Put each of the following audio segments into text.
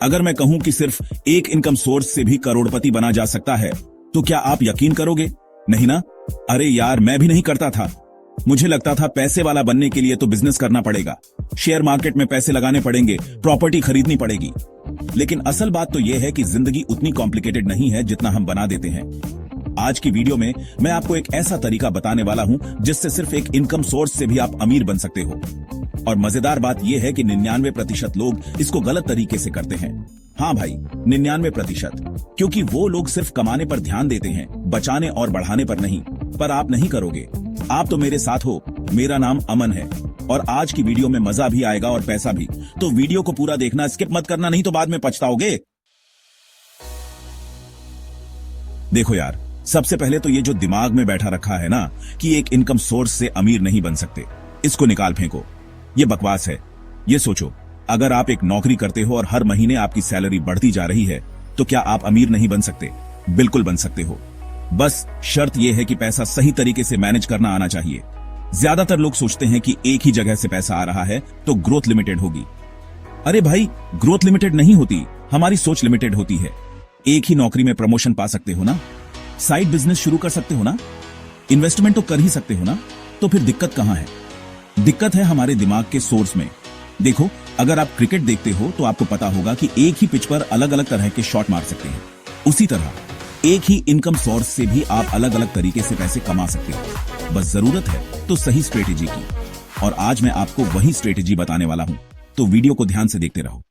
अगर मैं कहूं कि सिर्फ एक इनकम सोर्स से भी करोड़पति बना जा सकता है, तो क्या आप यकीन करोगे? नहीं ना? अरे यार, मैं भी नहीं करता था। मुझे लगता था पैसे वाला बनने के लिए तो बिजनेस करना पड़ेगा, शेयर मार्केट में पैसे लगाने पड़ेंगे, प्रॉपर्टी खरीदनी पड़ेगी। लेकिन असल बात तो यह है कि जिंदगी उतनी कॉम्प्लिकेटेड नहीं है जितना हम बना देते हैं। आज की वीडियो में मैं आपको एक ऐसा तरीका बताने वाला हूं जिससे सिर्फ एक इनकम सोर्स से भी आप अमीर बन सकते हो। और मजेदार बात यह है कि 99% लोग इसको गलत तरीके से करते हैं। हाँ भाई, 99%, क्योंकि वो लोग सिर्फ कमाने पर ध्यान देते हैं, बचाने और बढ़ाने पर नहीं। पर आप नहीं करोगे। आप तो मेरे साथ हो। मेरा नाम अमन है और आज की वीडियो में मजा भी आएगा और पैसा भी। तो वीडियो को पूरा देखना, स्किप मत करना, नहीं तो बाद में पछताओगे। देखो यार, सबसे पहले तो ये जो दिमाग में बैठा रखा है ना कि एक इनकम सोर्स से अमीर नहीं बन सकते, इसको निकाल फेंको। ये बकवास है। ये सोचो, अगर आप एक नौकरी करते हो और हर महीने आपकी सैलरी बढ़ती जा रही है, तो क्या आप अमीर नहीं बन सकते? बिल्कुल बन सकते हो। बस शर्त यह है कि पैसा सही तरीके से मैनेज करना आना चाहिए। ज्यादातर लोग सोचते हैं कि एक ही जगह से पैसा आ रहा है तो ग्रोथ लिमिटेड होगी। अरे भाई, ग्रोथ लिमिटेड नहीं होती, हमारी सोच लिमिटेड होती है। एक ही नौकरी में प्रमोशन पा सकते हो ना, साइड बिजनेस शुरू कर सकते हो ना, इन्वेस्टमेंट तो कर ही सकते हो ना, तो फिर दिक्कत कहां है? दिक्कत है हमारे दिमाग के सोर्स में। देखो, अगर आप क्रिकेट देखते हो तो आपको पता होगा कि एक ही पिच पर अलग अलग तरह के शॉट मार सकते हैं। उसी तरह एक ही इनकम सोर्स से भी आप अलग अलग तरीके से पैसे कमा सकते हो। बस जरूरत है तो सही स्ट्रेटेजी की। और आज मैं आपको वही स्ट्रेटेजी बताने वाला हूं, तो वीडियो को ध्यान से देखते रहो।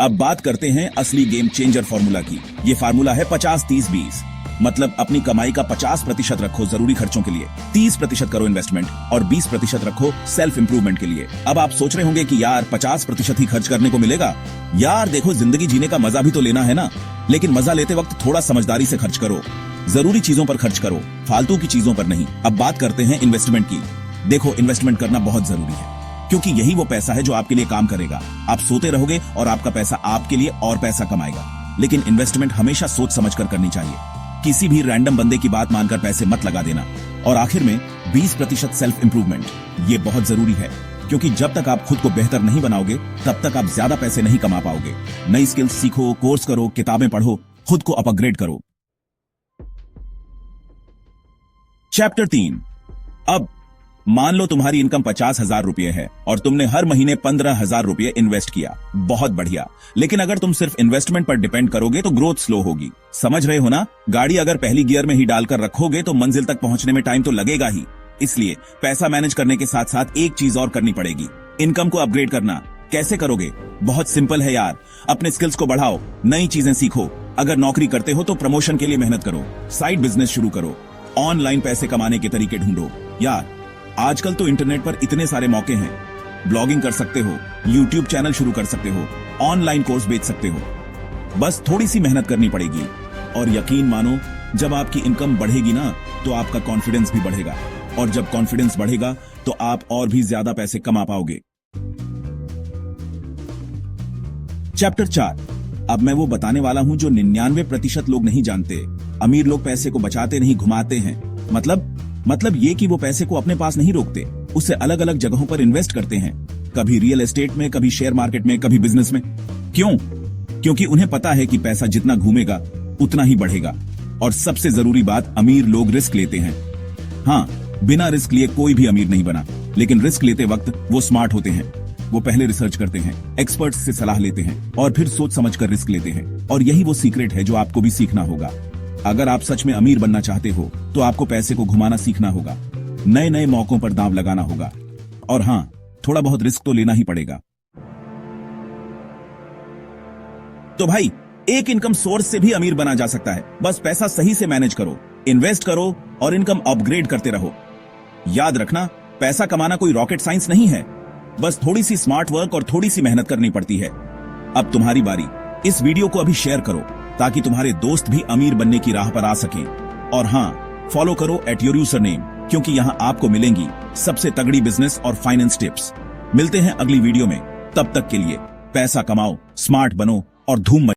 अब बात करते हैं असली गेम चेंजर फार्मूला की। ये फार्मूला है 50-30-20। मतलब अपनी कमाई का 50% रखो जरूरी खर्चों के लिए, 30% करो इन्वेस्टमेंट और 20% रखो सेल्फ इंप्रूवमेंट के लिए। अब आप सोच रहे होंगे कि यार 50% ही खर्च करने को मिलेगा। यार देखो, जिंदगी जीने का मजा भी तो लेना है ना। लेकिन मजा लेते वक्त थोड़ा समझदारी से खर्च करो। जरूरी चीजों पर खर्च करो, फालतू की चीजों पर नहीं। अब बात करते हैं इन्वेस्टमेंट की। देखो, इन्वेस्टमेंट करना बहुत जरूरी है, क्योंकि यही वो पैसा है जो आपके लिए काम करेगा। आप सोते रहोगे और आपका पैसा आपके लिए और पैसा कमाएगा। लेकिन इन्वेस्टमेंट हमेशा सोच समझ कर करनी चाहिए। किसी भी रैंडम बंदे की बात मानकर पैसे मत लगा देना। और आखिर में 20% सेल्फ इंप्रूवमेंट। ये बहुत जरूरी है, क्योंकि जब तक आप खुद को बेहतर नहीं बनाओगे तब तक आप ज्यादा पैसे नहीं कमा पाओगे। नई स्किल्स सीखो, कोर्स करो, किताबें पढ़ो, खुद को अपग्रेड करो। चैप्टर 3। अब मान लो तुम्हारी इनकम 50,000 रुपये है और तुमने हर महीने 15,000 रुपये इन्वेस्ट किया। बहुत बढ़िया। लेकिन अगर तुम सिर्फ इन्वेस्टमेंट पर डिपेंड करोगे तो ग्रोथ स्लो होगी। समझ रहे हो ना? गाड़ी अगर पहली गियर में ही डालकर रखोगे तो मंजिल तक पहुंचने में टाइम तो लगेगा ही। इसलिए पैसा मैनेज करने के साथ साथ एक चीज और करनी पड़ेगी, इनकम को अपग्रेड करना। कैसे करोगे? बहुत सिंपल है यार। अपने स्किल्स को बढ़ाओ, नई चीजें सीखो। अगर नौकरी करते हो तो प्रमोशन के लिए मेहनत करो, साइड बिजनेस शुरू करो, ऑनलाइन पैसे कमाने के तरीके ढूंढो। यार आजकल तो इंटरनेट पर इतने सारे मौके हैं। ब्लॉगिंग कर सकते हो, यूट्यूब चैनल शुरू कर सकते हो, ऑनलाइन कोर्स बेच सकते हो। बस थोड़ी सी मेहनत करनी पड़ेगी। और यकीन मानो, जब आपकी इनकम बढ़ेगी ना तो आपका कॉन्फिडेंस भी बढ़ेगा। और जब कॉन्फिडेंस बढ़ेगा तो आप और भी ज्यादा पैसे कमा पाओगे। चैप्टर 4। अब मैं वो बताने वाला हूं जो 99% लोग नहीं जानते। अमीर लोग पैसे को बचाते नहीं, घुमाते हैं। मतलब ये कि वो पैसे को अपने पास नहीं रोकते, उसे अलग अलग जगहों पर इन्वेस्ट करते हैं। कभी रियल एस्टेट में, कभी शेयर मार्केट में, कभी बिजनेस में। क्यों? क्योंकि उन्हें पता है कि पैसा जितना घूमेगा उतना ही बढ़ेगा। और सबसे जरूरी बात, अमीर लोग रिस्क लेते हैं। हाँ, बिना रिस्क लिए कोई भी अमीर नहीं बना, लेकिन रिस्क लेते वक्त वो स्मार्ट होते हैं। वो पहले रिसर्च करते हैं, एक्सपर्ट्स से सलाह लेते हैं और फिर सोच समझकर रिस्क लेते हैं। और यही वो सीक्रेट है जो आपको भी सीखना होगा। अगर आप सच में अमीर बनना चाहते हो तो आपको पैसे को घुमाना सीखना होगा, नए नए मौकों पर दांव लगाना होगा। और हाँ, थोड़ा बहुत रिस्क तो लेना ही पड़ेगा। तो भाई, एक इनकम सोर्स से भी अमीर बना जा सकता है। बस पैसा सही से मैनेज करो, इन्वेस्ट करो और इनकम अपग्रेड करते रहो। याद रखना, पैसा कमाना कोई रॉकेट साइंस नहीं है। बस थोड़ी सी स्मार्ट वर्क और थोड़ी सी मेहनत करनी पड़ती है। अब तुम्हारी बारी। इस वीडियो को अभी शेयर करो ताकि तुम्हारे दोस्त भी अमीर बनने की राह पर आ सकें। और हाँ, फॉलो करो @yourusername, क्योंकि यहां आपको मिलेंगी सबसे तगड़ी बिजनेस और फाइनेंस टिप्स। मिलते हैं अगली वीडियो में। तब तक के लिए पैसा कमाओ, स्मार्ट बनो और धूम